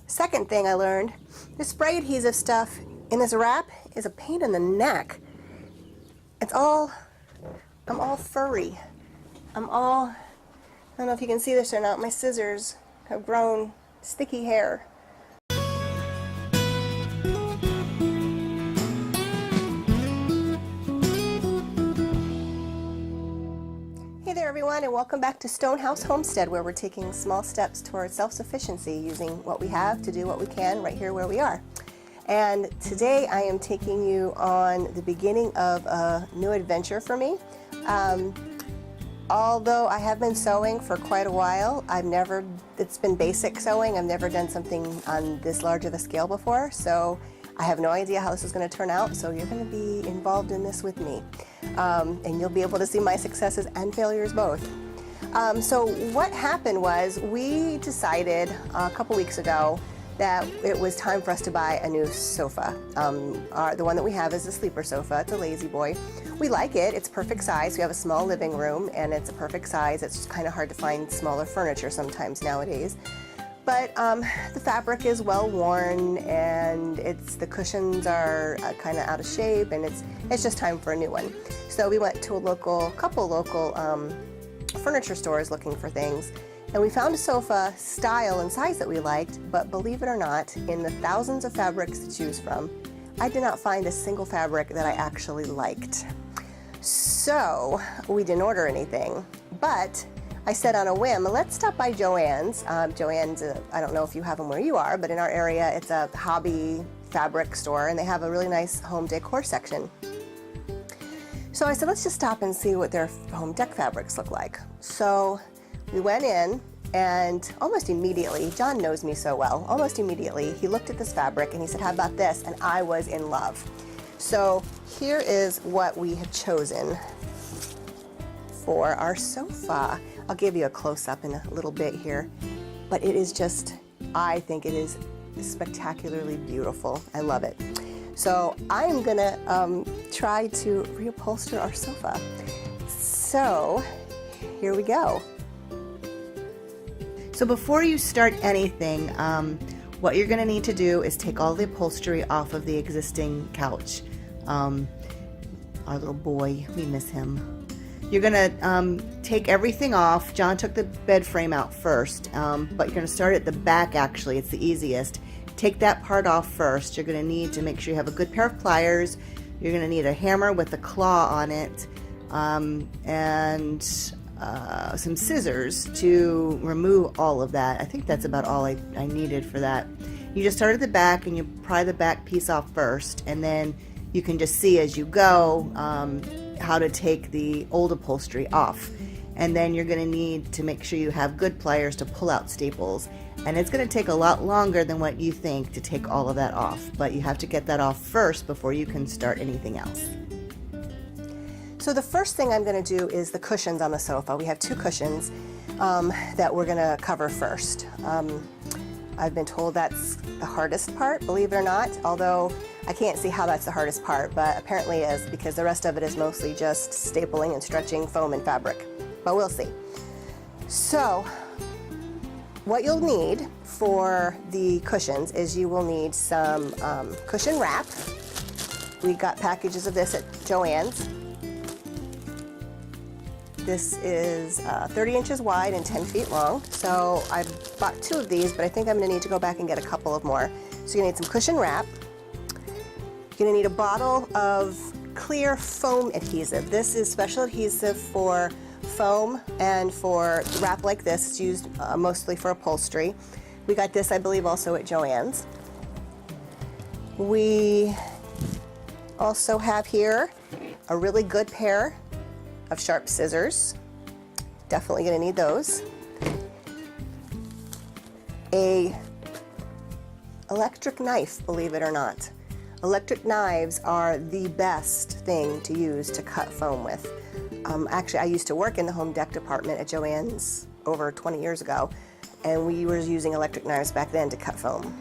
Second thing I learned, this spray adhesive stuff in this wrap is a pain in the neck. I'm all furry. I don't know if you can see this or not, my scissors have grown sticky hair. Hey there everyone, and welcome back to Stonehouse Homestead, where we're taking small steps towards self-sufficiency using what we have to do what we can right here where we are. And today I am taking you on the beginning of a new adventure for me. Although I have been sewing for quite a while, it's been basic sewing. I've never done something on this large of a scale before, so I have no idea how this is going to turn out, so you're going to be involved in this with me. And you'll be able to see my successes and failures both. So what happened was we decided a couple weeks ago that it was time for us to buy a new sofa. The one that we have is a sleeper sofa. It's a lazy boy. We like it. It's perfect size. We have a small living room and it's a perfect size. It's just kind of hard to find smaller furniture sometimes nowadays. But the fabric is well worn and the cushions are kind of out of shape, and it's just time for a new one. So we went to a couple local furniture stores looking for things, and we found a sofa style and size that we liked, but believe it or not, in the thousands of fabrics to choose from, I did not find a single fabric that I actually liked. So we didn't order anything, but I said on a whim, let's stop by Joann's. Joann's, I don't know if you have them where you are, but in our area it's a hobby fabric store, and they have a really nice home decor section. So I said, let's just stop and see what their home deck fabrics look like. So we went in, and almost immediately, John knows me so well, almost immediately he looked at this fabric and he said, how about this? And I was in love. So here is what we have chosen for our sofa. I'll give you a close-up in a little bit here, but it is just, I think it is spectacularly beautiful. I love it. So I'm gonna try to reupholster our sofa. So here we go. So before you start anything, what you're gonna need to do is take all the upholstery off of the existing couch. Our little boy, we miss him. You're gonna take everything off. John took the bed frame out first, but you're gonna start at the back. Actually, it's the easiest. Take that part off first. You're gonna need to make sure you have a good pair of pliers. You're gonna need a hammer with a claw on it, and some scissors to remove all of that. I think that's about all I needed for that. You just start at the back and you pry the back piece off first, and then you can just see as you go how to take the old upholstery off. And then you're going to need to make sure you have good pliers to pull out staples, and it's going to take a lot longer than what you think to take all of that off, but you have to get that off first before you can start anything else. So the first thing I'm going to do is the cushions on the sofa. We have two cushions that we're going to cover first. I've been told that's the hardest part, believe it or not, although I can't see how that's the hardest part, but apparently it is, because the rest of it is mostly just stapling and stretching foam and fabric, but we'll see. So what you'll need for the cushions is you will need some cushion wrap. We got packages of this at Joann's. This is 30 inches wide and 10 feet long, so I bought two of these, but I think I'm going to need to go back and get a couple of more. So you need some cushion wrap. You're going to need a bottle of clear foam adhesive. This is special adhesive for foam and for wrap like this. It's used mostly for upholstery. We got this, I believe, also at Joann's. We also have here a really good pair of sharp scissors. Definitely going to need those. A electric knife, believe it or not. Electric knives are the best thing to use to cut foam with. Actually, I used to work in the home deck department at Joann's over 20 years ago, and we were using electric knives back then to cut foam.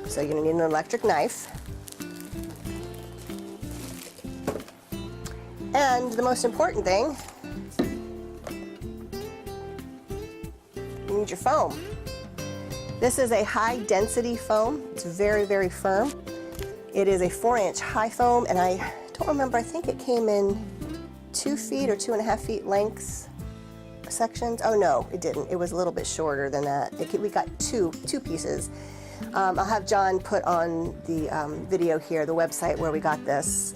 So you're going to need an electric knife. And the most important thing, you need your foam. This is a high density foam. It's very, very firm. It is a 4-inch high foam, and I don't remember, I think it came in 2 feet or 2.5 feet lengths sections. Oh no, it didn't. It was a little bit shorter than that. We got two pieces. I'll have John put on the video here, the website where we got this.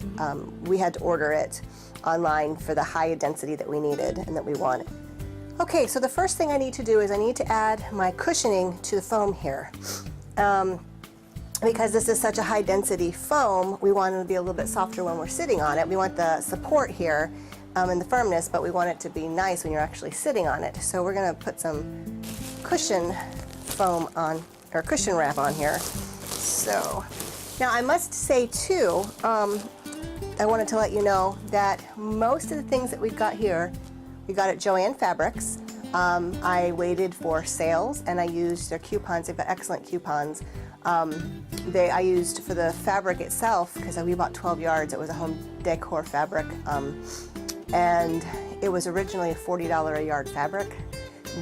We had to order it online for the high density that we needed and that we wanted. Okay, so the first thing I need to do is I need to add my cushioning to the foam here. Because this is such a high density foam, we want it to be a little bit softer when we're sitting on it. We want the support here and the firmness, but we want it to be nice when you're actually sitting on it. So we're gonna put some cushion foam on, or cushion wrap on here. So, now I must say too, I wanted to let you know that most of the things that we've got here, we got at Joann Fabrics. I waited for sales and I used their coupons. They've got excellent coupons. I used for the fabric itself, because we bought 12 yards, it was a home decor fabric, and it was originally a $40 a yard fabric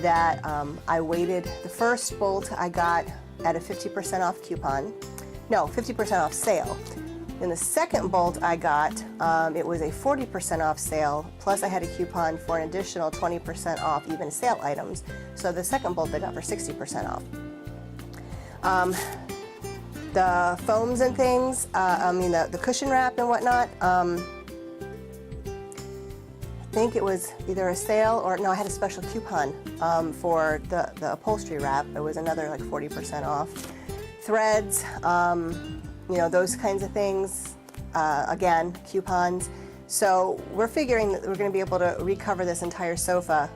that I waited. The first bolt I got at a 50% off coupon, no, 50% off sale. Then the second bolt I got, it was a 40% off sale, plus I had a coupon for an additional 20% off even sale items. So the second bolt I got for 60% off. The foams and things, the cushion wrap and whatnot, I think it was either a sale or, no, I had a special coupon for the upholstery wrap. It was another like 40% off. Threads, you know, those kinds of things, again, coupons. So we're figuring that we're going to be able to recover this entire sofa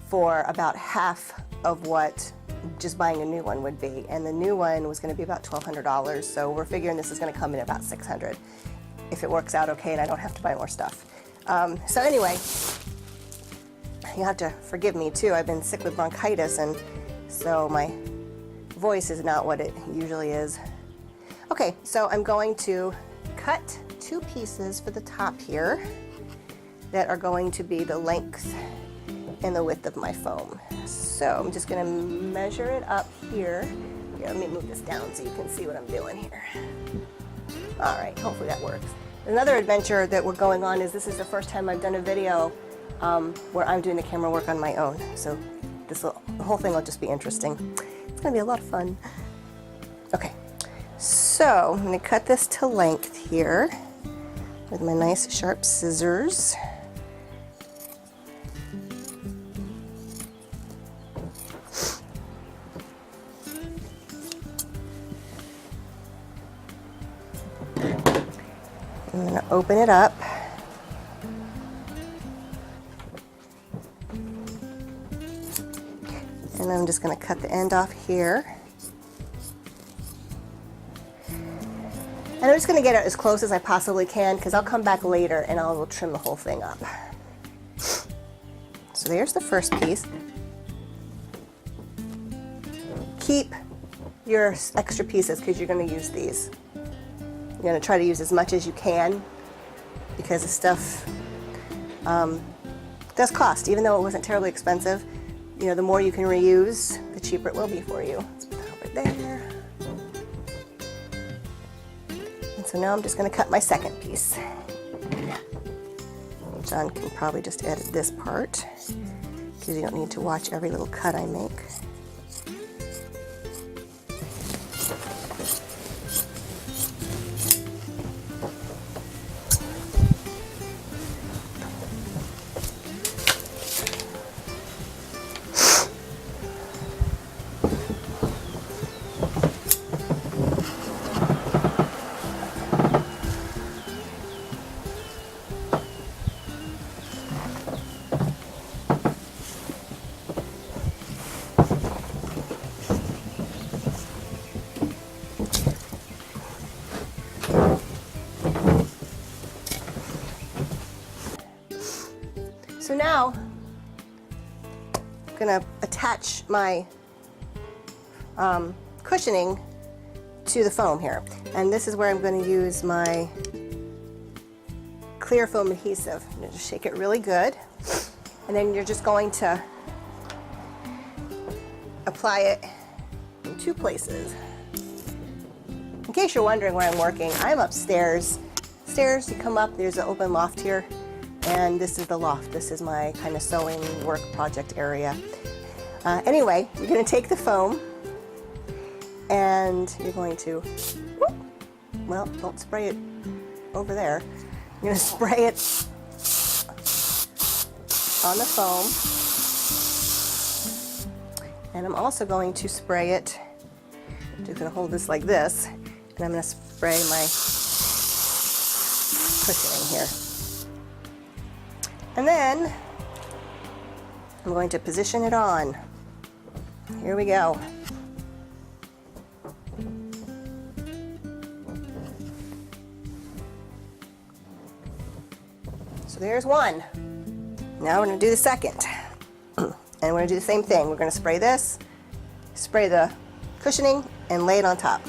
for about half of what just buying a new one would be, and the new one was going to be about $1,200, so we're figuring this is going to come in about $600 if it works out okay and I don't have to buy more stuff. So anyway, you have to forgive me too. I've been sick with bronchitis, and so my voice is not what it usually is. Okay, so I'm going to cut 2 pieces for the top here that are going to be the length and the width of my foam. So I'm just going to measure it up here. Here, let me move this down so you can see what I'm doing here. All right, hopefully that works. Another adventure that we're going on is this is the first time I've done a video where I'm doing the camera work on my own. So the whole thing will just be interesting. It's going to be a lot of fun. Okay, so I'm going to cut this to length here with my nice sharp scissors. I'm going to open it up. And I'm just going to cut the end off here. And I'm just going to get it as close as I possibly can, because I'll come back later and I'll trim the whole thing up. So there's the first piece. Keep your extra pieces because you're going to use these. You're going to try to use as much as you can, because the stuff does cost. Even though it wasn't terribly expensive, you know, the more you can reuse, the cheaper it will be for you. Let's put that over there. And so now I'm just going to cut my second piece. John can probably just edit this part, because you don't need to watch every little cut I make. So now I'm going to attach my cushioning to the foam here. And this is where I'm going to use my clear foam adhesive. I'm going to just shake it really good. And then you're just going to apply it two places. In case you're wondering where I'm working, I'm upstairs. Stairs, you come up, there's an open loft here, and this is the loft. This is my kind of sewing work project area. Anyway, you're going to take the foam and you're going to, whoop, well, don't spray it over there. You're going to spray it on the foam, and I'm also going to spray it, I'm just going to hold this like this, and I'm going to spray my cushioning here. And then I'm going to position it on. Here we go. So there's one. Now we're going to do the second. And we're going to do the same thing. We're going to spray this, spray the cushioning, and lay it on top.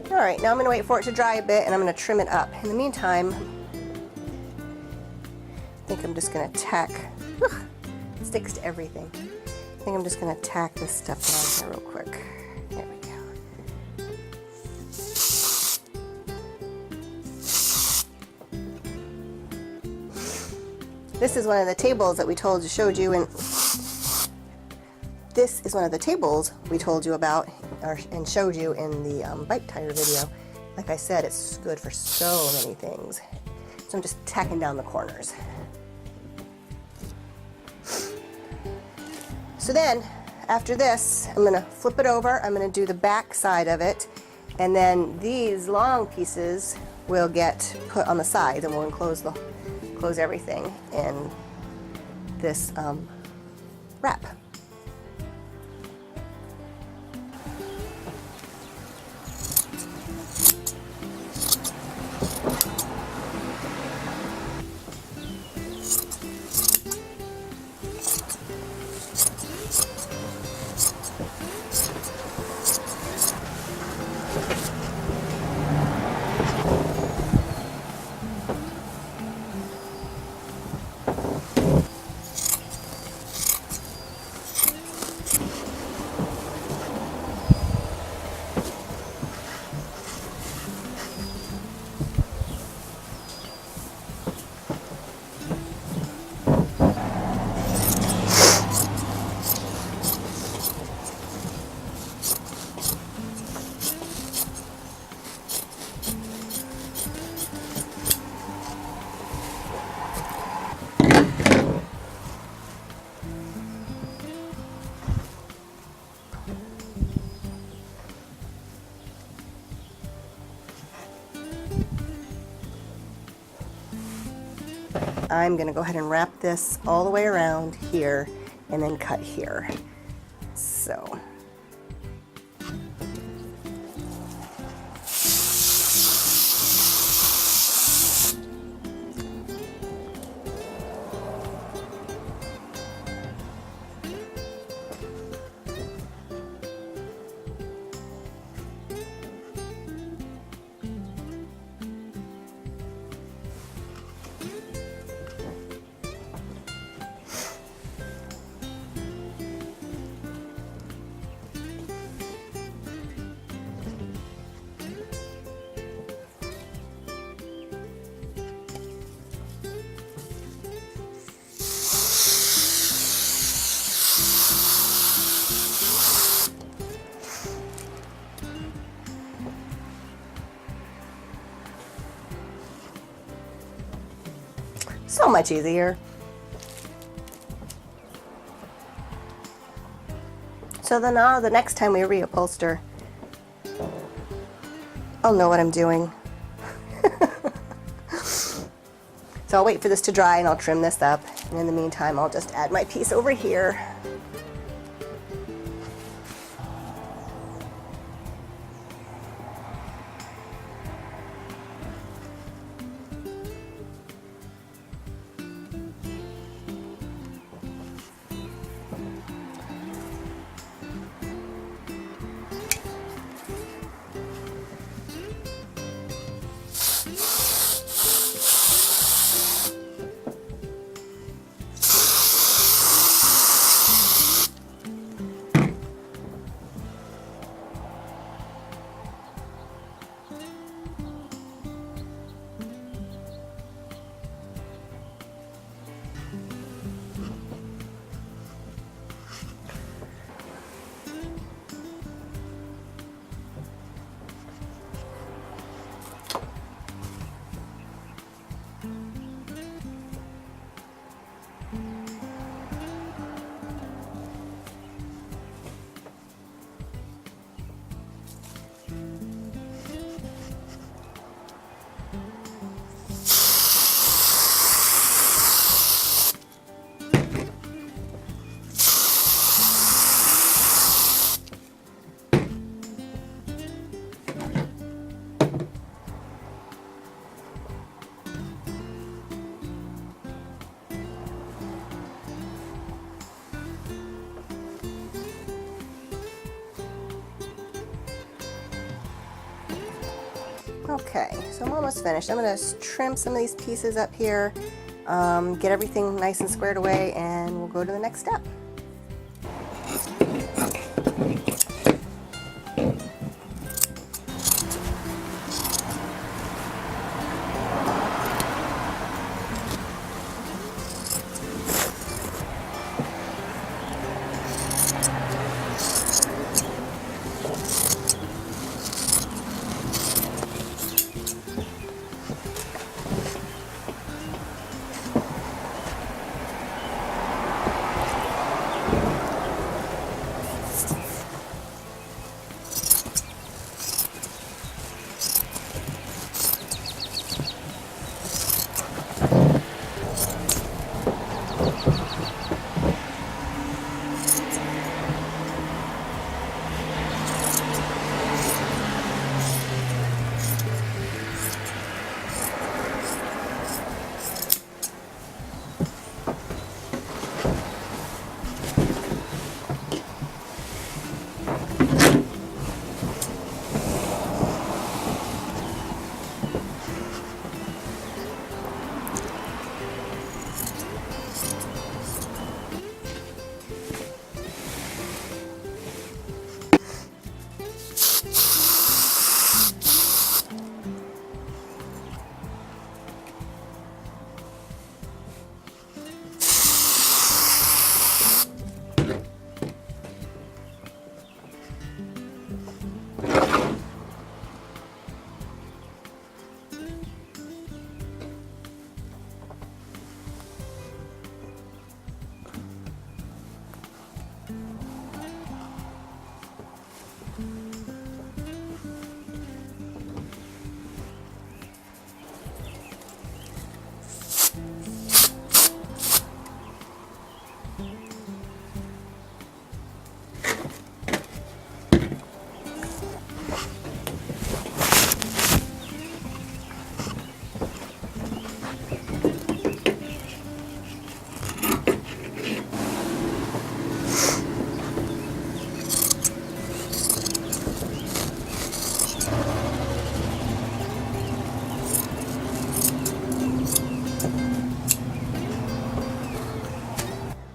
All right, now I'm going to wait for it to dry a bit, and I'm going to trim it up. In the meantime, I think I'm just going to tack, it sticks to everything. I think I'm just going to tack this stuff down here real quick. There we go. This is one of the tables that we showed you in. This is one of the tables we told you about and showed you in the bike tire video. Like I said, it's good for so many things. So I'm just tacking down the corners. So then, after this, I'm going to flip it over. I'm going to do the back side of it, and then these long pieces will get put on the side, and we'll enclose close everything in this wrap. I'm going to go ahead and wrap this all the way around here and then cut here. So so much easier. So then now the next time we reupholster, I'll know what I'm doing. So I'll wait for this to dry and I'll trim this up. And in the meantime, I'll just add my piece over here. Okay, so I'm almost finished. I'm going to trim some of these pieces up here, get everything nice and squared away, and we'll go to the next step.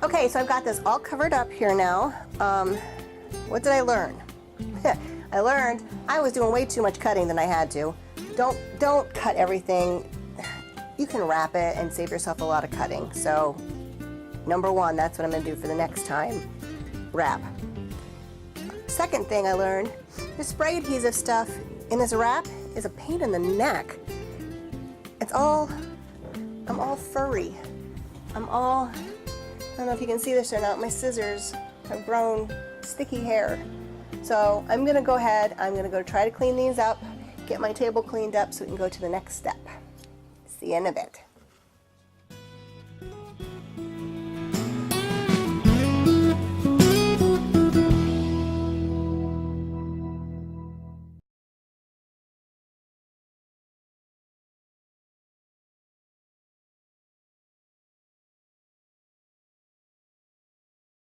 Okay, so I've got this all covered up here now. What did I learn? I learned I was doing way too much cutting than I had to. Don't cut everything. You can wrap it and save yourself a lot of cutting. So, number one, that's what I'm going to do for the next time. Wrap. Second thing I learned, the spray adhesive stuff in this wrap is a pain in the neck. I'm all furry. I don't know if you can see this or not, my scissors have grown sticky hair. So I'm going to go ahead, I'm going to go try to clean these up, get my table cleaned up so we can go to the next step. It's the end of it.